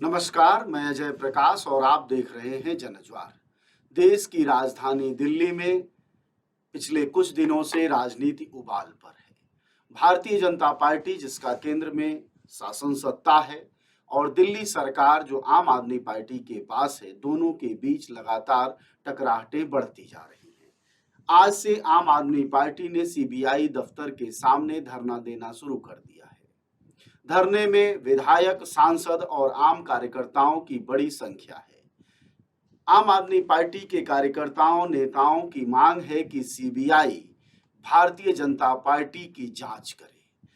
नमस्कार, मैं अजय प्रकाश और आप देख रहे हैं जनज्वार। देश की राजधानी दिल्ली में पिछले कुछ दिनों से राजनीति उबाल पर है। भारतीय जनता पार्टी जिसका केंद्र में शासन सत्ता है और दिल्ली सरकार जो आम आदमी पार्टी के पास है, दोनों के बीच लगातार टकराहटें बढ़ती जा रही हैं। आज से आम आदमी पार्टी ने सीबीआई दफ्तर के सामने धरना देना शुरू कर दिया है। धरने में विधायक, सांसद और आम कार्यकर्ताओं की बड़ी संख्या है। आम आदमी पार्टी के कार्यकर्ताओं, नेताओं की मांग है कि सीबीआई भारतीय जनता पार्टी की जांच करे।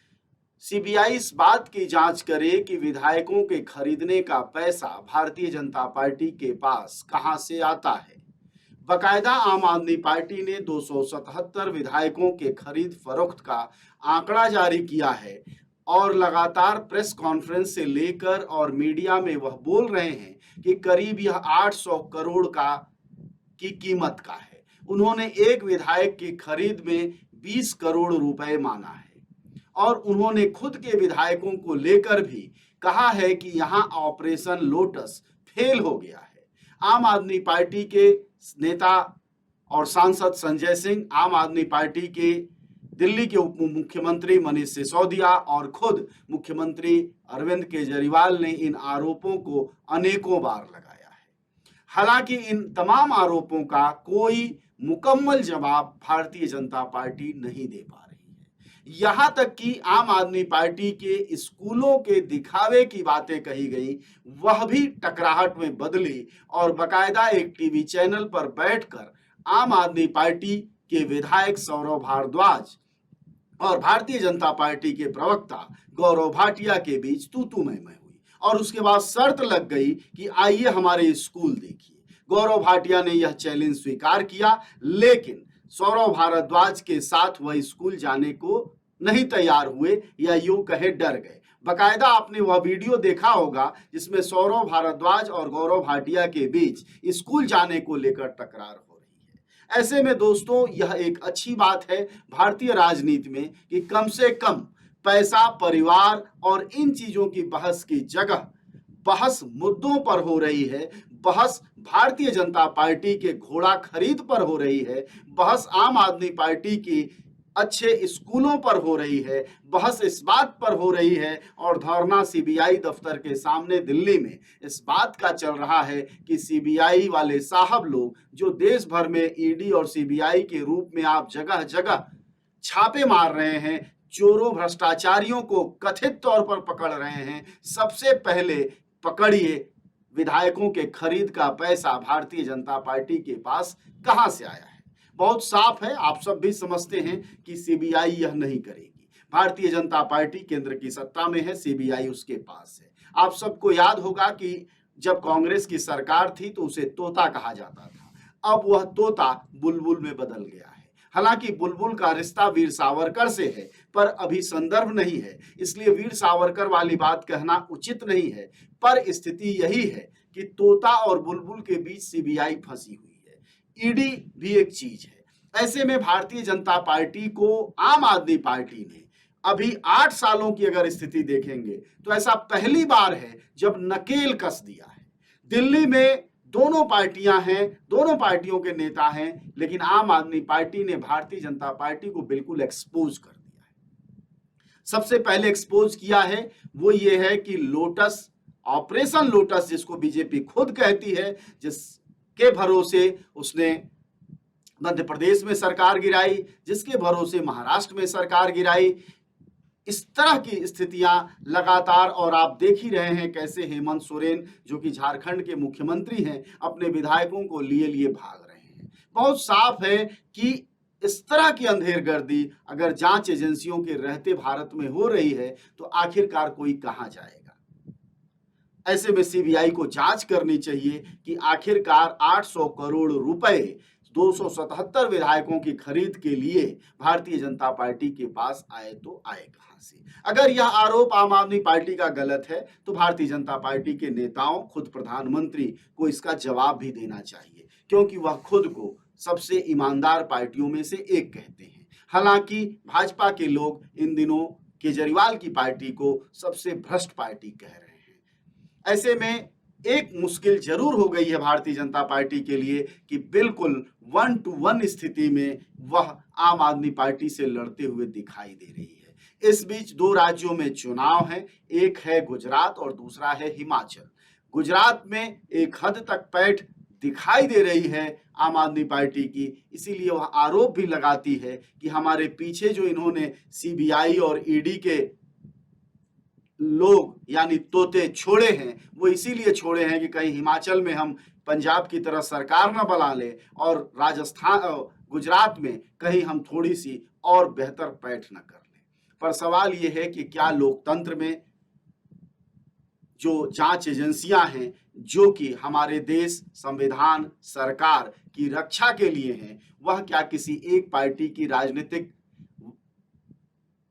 सीबीआई इस बात की जांच करे कि विधायकों के खरीदने का पैसा भारतीय जनता पार्टी के पास कहां से आता है। बकायदा आम आदमी पार्टी ने 277 विधायकों के खरीद फरोख्त का आंकड़ा जारी किया है और लगातार प्रेस कॉन्फ्रेंस से लेकर और मीडिया में वह बोल रहे हैं कि करीब यह 800 करोड़ की कीमत का है। उन्होंने एक विधायक की खरीद में 20 करोड़ रुपए माना है और उन्होंने खुद के विधायकों को लेकर भी कहा है कि यहां ऑपरेशन लोटस फेल हो गया है। आम आदमी पार्टी के नेता और सांसद संजय सिंह, आम आदमी पार्टी के दिल्ली के उप मुख्यमंत्री मनीष सिसोदिया और खुद मुख्यमंत्री अरविंद केजरीवाल ने इन आरोपों को अनेकों बार लगाया है। हालांकि इन तमाम आरोपों का कोई मुकम्मल जवाब भारतीय जनता पार्टी नहीं दे पा रही है। यहां तक कि आम आदमी पार्टी के स्कूलों के दिखावे की बातें कही गई, वह भी टकराहट में बदली और बकायदा एक टीवी चैनल पर बैठकर आम आदमी पार्टी के विधायक सौरभ भारद्वाज और भारतीय जनता पार्टी के प्रवक्ता गौरव भाटिया के बीच तू मैं हुई और उसके बाद शर्त लग गई कि आइए हमारे स्कूल देखिए। गौरव भाटिया ने यह चैलेंज स्वीकार किया, लेकिन सौरभ भारद्वाज के साथ वह स्कूल जाने को नहीं तैयार हुए या यूं कहे डर गए। बकायदा आपने वह वीडियो देखा होगा जिसमें सौरभ भारद्वाज और गौरव भाटिया के बीच स्कूल जाने को लेकर टकरार हो रही है। ऐसे में दोस्तों, यह एक अच्छी बात है भारतीय राजनीति में कि कम से कम पैसा, परिवार और इन चीजों की बहस की जगह बहस मुद्दों पर हो रही है। बहस भारतीय जनता पार्टी के घोड़ा खरीद पर हो रही है। बहस आम आदमी पार्टी की अच्छे स्कूलों पर हो रही है। बहस इस बात पर हो रही है और धरना सीबीआई दफ्तर के सामने दिल्ली में इस बात का चल रहा है कि सीबीआई वाले साहब लोग जो देश भर में ईडी और सीबीआई के रूप में आप जगह जगह छापे मार रहे हैं, चोरों, भ्रष्टाचारियों को कथित तौर पर पकड़ रहे हैं, सबसे पहले पकड़िए विधायकों के खरीद का पैसा भारतीय जनता पार्टी के पास कहां से आया है। बहुत साफ है, आप सब भी समझते हैं कि सीबीआई यह नहीं करेगी। भारतीय जनता पार्टी केंद्र की सत्ता में है, सीबीआई उसके पास है। आप सबको याद होगा कि जब कांग्रेस की सरकार थी तो उसे तोता कहा जाता था, अब वह तोता बुलबुल में बदल गया है। हालांकि बुलबुल का रिश्ता वीर सावरकर से है, पर अभी संदर्भ नहीं है, इसलिए वीर सावरकर वाली बात कहना उचित नहीं है। पर स्थिति यही है कि तोता और बुलबुल के बीच सीबीआई फंसी हुई है। ईडी भी एक चीज है। ऐसे में भारतीय जनता पार्टी को आम आदमी पार्टी ने अभी 8 सालों की अगर स्थिति देखेंगे तो ऐसा पहली बार है जब नकेल कस दिया है। दिल्ली में दोनों पार्टियां हैं, दोनों पार्टियों के नेता हैं, लेकिन आम आदमी पार्टी ने भारतीय जनता पार्टी को बिल्कुल एक्सपोज कर दिया है। सबसे पहले एक्सपोज किया है वो ये है कि लोटस, ऑपरेशन लोटस जिसको बीजेपी खुद कहती है, जिसके भरोसे उसने मध्य प्रदेश में सरकार गिराई, जिसके भरोसे महाराष्ट्र में सरकार गिराई, इस तरह की स्थितियां लगातार, और आप देख ही रहे हैं कैसे हेमंत सोरेन जो कि झारखंड के मुख्यमंत्री हैं अपने विधायकों को लिए लिए भाग रहे हैं। बहुत साफ है कि इस तरह की अंधेरगर्दी अगर जांच एजेंसियों के रहते भारत में हो रही है तो आखिरकार कोई कहां जाएगा। ऐसे में सीबीआई को जांच करनी चाहिए कि आखिरकार 800 करोड़ रुपए 277 विधायकों की खरीद के लिए भारतीय जनता पार्टी के पास आए तो आए कहां से। अगर यह आरोप आम आदमी पार्टी का गलत है तो भारतीय जनता पार्टी के नेताओं, खुद प्रधानमंत्री को इसका जवाब भी देना चाहिए, क्योंकि वह खुद को सबसे ईमानदार पार्टियों में से एक कहते हैं। हालांकि भाजपा के लोग इन दिनों केजरीवाल की पार्टी को सबसे भ्रष्ट पार्टी कह रहे हैं। ऐसे में एक मुश्किल जरूर हो गई है भारतीय जनता पार्टी के लिए कि बिल्कुल 1-to-1 स्थिति में वह आम आदमी पार्टी से लड़ते हुए दिखाई दे रही है। इस बीच दो राज्यों में चुनाव है, एक है गुजरात और दूसरा है हिमाचल। गुजरात में एक हद तक पैठ दिखाई दे रही है आम आदमी पार्टी की, इसीलिए वह आरोप भी लगाती है कि हमारे पीछे जो इन्होंने सीबीआई और ईडी के लोग यानी तोते छोड़े हैं, वो इसीलिए छोड़े हैं कि कहीं हिमाचल में हम पंजाब की तरह सरकार न बना ले और राजस्थान गुजरात में कहीं हम थोड़ी सी और बेहतर पैठ न कर लें। पर सवाल ये है कि क्या लोकतंत्र में जो जांच एजेंसियां हैं जो कि हमारे देश, संविधान, सरकार की रक्षा के लिए हैं, वह क्या किसी एक पार्टी की राजनीतिक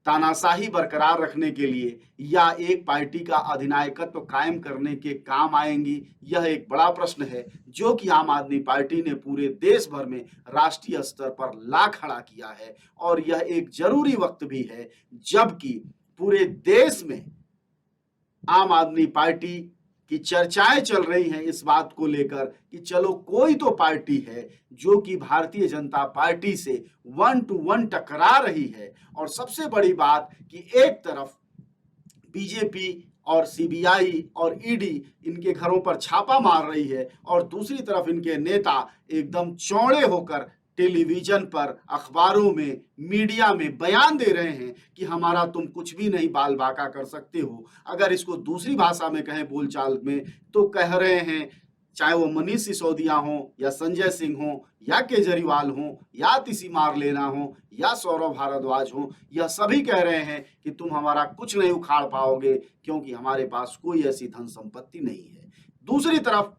तानाशाही बरकरार रखने के लिए या एक पार्टी का अधिनायकत्व कायम करने के काम आएंगी? यह एक बड़ा प्रश्न है जो कि आम आदमी पार्टी ने पूरे देश भर में राष्ट्रीय स्तर पर ला खड़ा किया है। और यह एक जरूरी वक्त भी है जबकि पूरे देश में आम आदमी पार्टी की चर्चाएं चल रही हैं इस बात को लेकर कि चलो कोई तो पार्टी है जो कि भारतीय जनता पार्टी से 1-to-1 टकरा रही है। और सबसे बड़ी बात कि एक तरफ बीजेपी और सीबीआई और ईडी इनके घरों पर छापा मार रही है और दूसरी तरफ इनके नेता एकदम चौड़े होकर टेलीविजन पर, अखबारों में, मीडिया में बयान दे रहे हैं कि हमारा तुम कुछ भी नहीं बाल बाका कर सकते हो। अगर इसको दूसरी भाषा में कहें, बोलचाल में, तो कह रहे हैं, चाहे वो मनीष सिसोदिया हो या संजय सिंह हो या केजरीवाल हो या तीसीमार लेना हो या सौरभ भारद्वाज हो, यह सभी कह रहे हैं कि तुम हमारा कुछ नहीं उखाड़ पाओगे क्योंकि हमारे पास कोई ऐसी धन संपत्ति नहीं है। दूसरी तरफ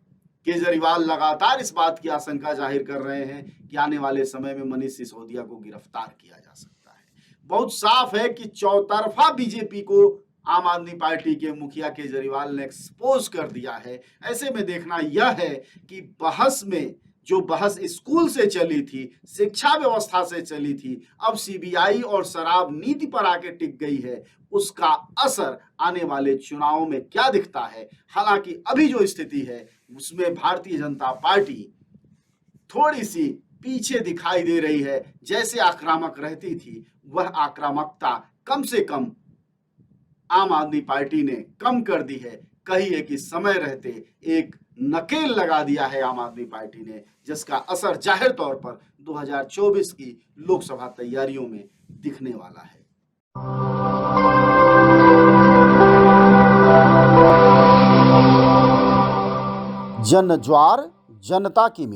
केजरीवाल लगातार इस बात की आशंका जाहिर कर रहे हैं कि आने वाले समय में मनीष सिसोदिया को गिरफ्तार किया जा सकता है। बहुत साफ है कि चौतरफा बीजेपी को आम आदमी पार्टी के मुखिया केजरीवाल ने एक्सपोज कर दिया है। ऐसे में देखना यह है कि बहस में जो बहस स्कूल से चली थी, शिक्षा व्यवस्था से चली थी, अब सीबीआई और शराब नीति पर आके टिक गई है, उसका असर आने वाले चुनावों में क्या दिखता है। हालांकि अभी जो स्थिति है उसमें भारतीय जनता पार्टी थोड़ी सी पीछे दिखाई दे रही है। जैसे आक्रामक रहती थी वह आक्रामकता कम से कम आम आदमी पार्टी ने कम कर दी है। कहिए कि समय रहते एक नकेल लगा दिया है आम आदमी पार्टी ने, जिसका असर जाहिर तौर पर 2024 की लोकसभा तैयारियों में दिखने वाला है। जन ज्वार जनता की